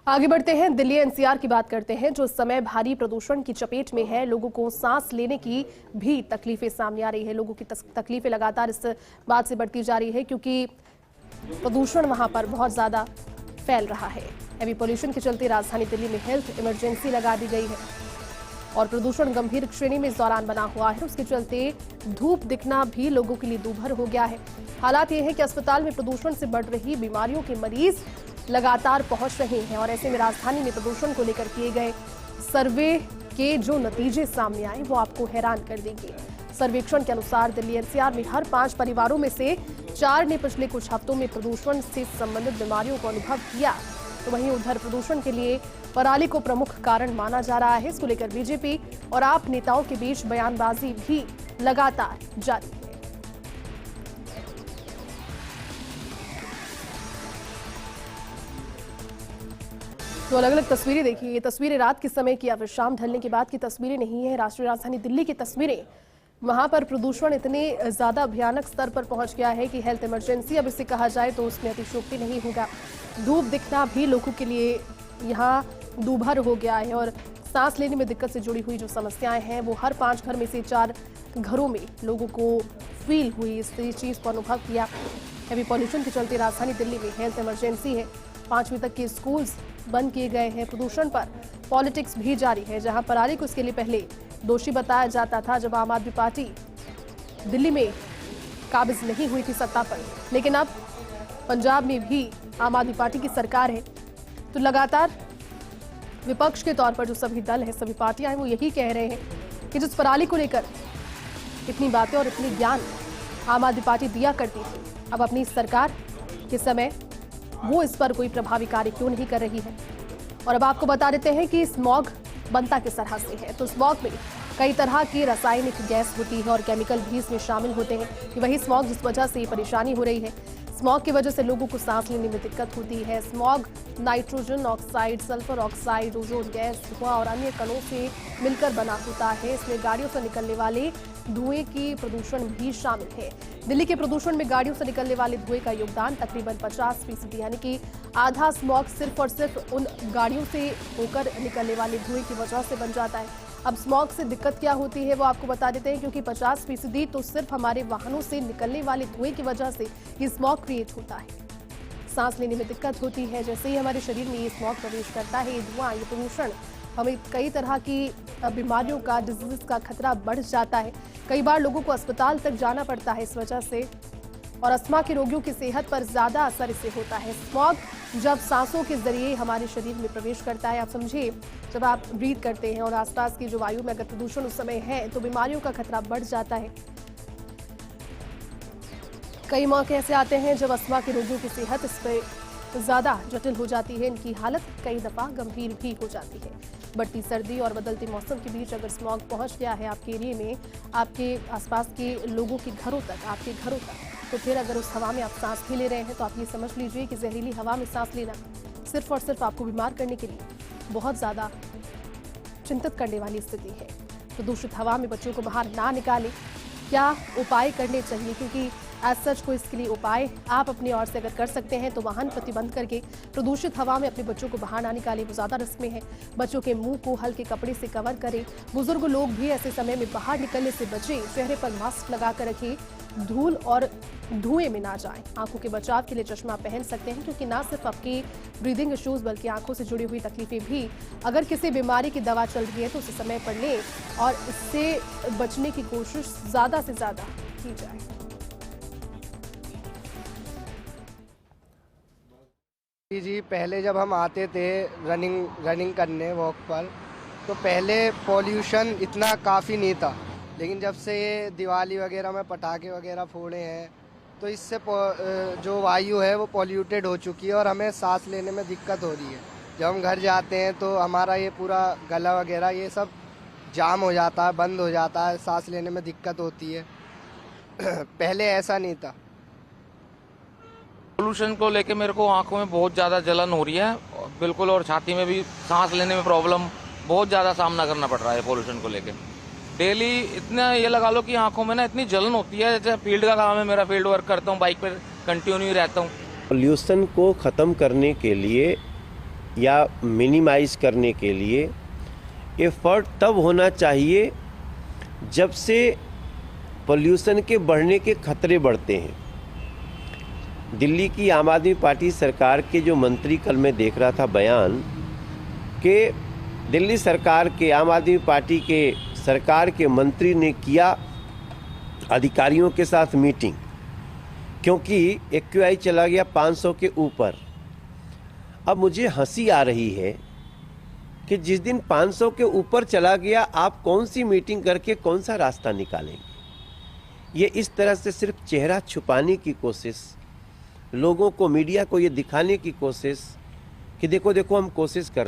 आगे बढ़ते हैं, दिल्ली एनसीआर की बात करते हैं, जो इस समय भारी प्रदूषण की चपेट में है। लोगों को सांस लेने की भी तकलीफें सामने आ रही है। लोगों की तकलीफें लगातार इस बात से बढ़ती जा रही है क्योंकि प्रदूषण वहां पर बहुत ज्यादा फैल रहा है। हैवी पॉल्यूशन के चलते राजधानी दिल्ली में हेल्थ इमरजेंसी लगा दी गई है और प्रदूषण गंभीर श्रेणी में इस दौरान बना हुआ है। उसके चलते धूप दिखना भी लोगों के लिए दूभर हो गया है। हालात ये है कि अस्पताल में प्रदूषण से बढ़ रही बीमारियों के मरीज लगातार पहुंच रहे हैं और ऐसे में राजधानी में प्रदूषण को लेकर किए गए सर्वे के जो नतीजे सामने आए वो आपको हैरान कर देंगे। सर्वेक्षण के अनुसार दिल्ली एनसीआर में हर 5 परिवारों में से 4 ने पिछले कुछ हफ्तों में प्रदूषण से संबंधित बीमारियों को अनुभव किया। तो वहीं उधर प्रदूषण के लिए पराली को प्रमुख कारण माना जा रहा है। इसको लेकर बीजेपी और आप नेताओं के बीच बयानबाजी भी लगातार जारी है। तो अलग अलग तस्वीरें देखिए। ये तस्वीरें रात के समय की या फिर शाम ढलने के बाद की तस्वीरें नहीं है। राष्ट्रीय राजधानी दिल्ली की तस्वीरें। वहां पर प्रदूषण इतने ज्यादा भयानक स्तर पर पहुंच गया है कि हेल्थ इमरजेंसी अब इसे कहा जाए तो उसमें अतिशयोक्ति नहीं होगा। धूप दिखना भी लोगों के लिए यहाँ दूभर हो गया है और सांस लेने में दिक्कत से जुड़ी हुई जो समस्याएं हैं वो हर 5 घर में से 4 घरों में लोगों को फील हुई, इस चीज को अनुभव किया। हैवी पॉल्यूशन के चलते राजधानी दिल्ली में हेल्थ इमरजेंसी है। 5वीं तक के स्कूल्स बंद किए गए हैं। प्रदूषण पर पॉलिटिक्स भी जारी है, जहां पराली को इसके लिए पहले दोषी बताया जाता था जब आम आदमी पार्टी दिल्ली में काबिज नहीं हुई थी सत्ता पर, लेकिन अब पंजाब में भी आम आदमी पार्टी की सरकार है। तो लगातार विपक्ष के तौर पर जो सभी दल है, सभी पार्टियां हैं, वो यही कह रहे हैं कि जिस पराली को लेकर इतनी बातें और इतनी ज्ञान आम आदमी पार्टी दिया करती थी, अब अपनी सरकार के समय वो इस पर कोई प्रभावी कार्य क्यों नहीं कर रही है। और अब आपको बता देते हैं कि स्मॉग बनता किस तरह से है। तो स्मॉग में कई तरह की रासायनिक गैस होती है और केमिकल भी इसमें शामिल होते हैं कि वही स्मॉग जिस वजह से ये परेशानी हो रही है। स्मॉग की वजह से लोगों को सांस लेने में दिक्कत होती है। Smog nitrogen oxide, sulphur oxide, ozone gas, धुआं और अन्य कणों से मिलकर बना होता है। इसमें गाड़ियों से निकलने वाले धुएं की प्रदूषण भी शामिल है। दिल्ली के प्रदूषण में गाड़ियों से निकलने वाले धुएं का योगदान तकरीबन 50%, यानी कि आधा स्मॉग सिर्फ और सिर्फ उन गाड़ियों से होकर निकलने वाले धुएं की वजह से बन जाता है। अब स्मॉग से दिक्कत क्या होती है वो आपको बता देते हैं, क्योंकि 50% तो सिर्फ हमारे वाहनों से निकलने वाले धुएं की वजह से ये स्मॉग क्रिएट होता है। सांस लेने में दिक्कत होती है। जैसे ही हमारे शरीर में ये स्मॉग प्रवेश करता है, ये धुआं, ये प्रदूषण, हमें कई तरह की बीमारियों का, डिजीज का खतरा बढ़ जाता है। कई बार लोगों को अस्पताल तक जाना पड़ता है इस वजह से, और अस्थमा के रोगियों की सेहत पर ज्यादा असर इससे होता है। स्मॉग जब सांसों के जरिए हमारे शरीर में प्रवेश करता है, आप समझिए, जब आप ब्रीथ करते हैं और आसपास की जो वायु में अगर प्रदूषण उस समय है तो बीमारियों का खतरा बढ़ जाता है। कई मौके ऐसे आते हैं जब अस्थमा के रोगियों की सेहत इस पर ज्यादा जटिल हो जाती है, इनकी हालत कई दफा गंभीर भी हो जाती है। बढ़ती सर्दी और बदलते मौसम के बीच अगर स्मॉग पहुंच गया है आपके एरिया में, आपके आसपास के लोगों के घरों तक, आपके घरों तक, तो फिर अगर उस हवा में आप सांस भी ले रहे हैं तो आप ये समझ लीजिए कि जहरीली हवा में सांस लेना सिर्फ और सिर्फ आपको बीमार करने के लिए बहुत ज़्यादा चिंतित करने वाली स्थिति है। प्रदूषित हवा में बच्चों को बाहर ना निकालें। क्या उपाय करने चाहिए, क्योंकि एज सच को इसके लिए उपाय आप अपनी ओर से अगर कर सकते हैं तो वाहन प्रतिबंध करके प्रदूषित हवा में अपने बच्चों को बाहर ना निकालें, वो ज़्यादा रिस्क में है। बच्चों के मुंह को हल्के कपड़े से कवर करें। बुजुर्ग लोग भी ऐसे समय में बाहर निकलने से बचें। चेहरे पर मास्क लगा कर रखें। धूल और धुएं में ना जाएं। आंखों के बचाव के लिए चश्मा पहन सकते हैं, क्योंकि ना सिर्फ आपकी ब्रीदिंग इश्यूज बल्कि आंखों से जुड़ी हुई तकलीफें भी, अगर किसी बीमारी की दवा चल रही है तो उसे समय पर लें और इससे बचने की कोशिश ज़्यादा से ज़्यादा की जाए। जी, पहले जब हम आते थे रनिंग करने वॉक पर, तो पहले पॉल्यूशन इतना काफ़ी नहीं था, लेकिन जब से ये दिवाली वगैरह में पटाखे वगैरह फोड़े हैं तो इससे जो वायु है वो पॉल्यूटेड हो चुकी है और हमें सांस लेने में दिक्कत हो रही है। जब हम घर जाते हैं तो हमारा ये पूरा गला वगैरह ये सब जाम हो जाता है, बंद हो जाता है, सांस लेने में दिक्कत होती है। पहले ऐसा नहीं था। पोल्यूशन को लेके मेरे को आंखों में बहुत ज़्यादा जलन हो रही है बिल्कुल, और छाती में भी सांस लेने में प्रॉब्लम बहुत ज़्यादा सामना करना पड़ रहा है पोल्यूशन को लेके। डेली इतना ये लगा लो कि आंखों में ना इतनी जलन होती है। जैसे फील्ड का काम है, मेरा फील्ड वर्क करता हूँ, बाइक पर कंटिन्यू रहता हूँ। पोल्यूशन को ख़त्म करने के लिए या मिनिमाइज करने के लिए एफर्ट तब होना चाहिए जब से पोल्यूशन के बढ़ने के खतरे बढ़ते हैं। दिल्ली की आम आदमी पार्टी सरकार के जो मंत्री, कल मैं देख रहा था बयान कि दिल्ली सरकार के आम आदमी पार्टी के सरकार के मंत्री ने किया अधिकारियों के साथ मीटिंग, क्योंकि एक्यूआई चला गया 500 के ऊपर। अब मुझे हंसी आ रही है कि जिस दिन 500 के ऊपर चला गया, आप कौन सी मीटिंग करके कौन सा रास्ता निकालेंगे। ये इस तरह से सिर्फ चेहरा छुपाने की कोशिश, लोगों को, मीडिया को ये दिखाने की कोशिश कि देखो देखो हम कोशिश कर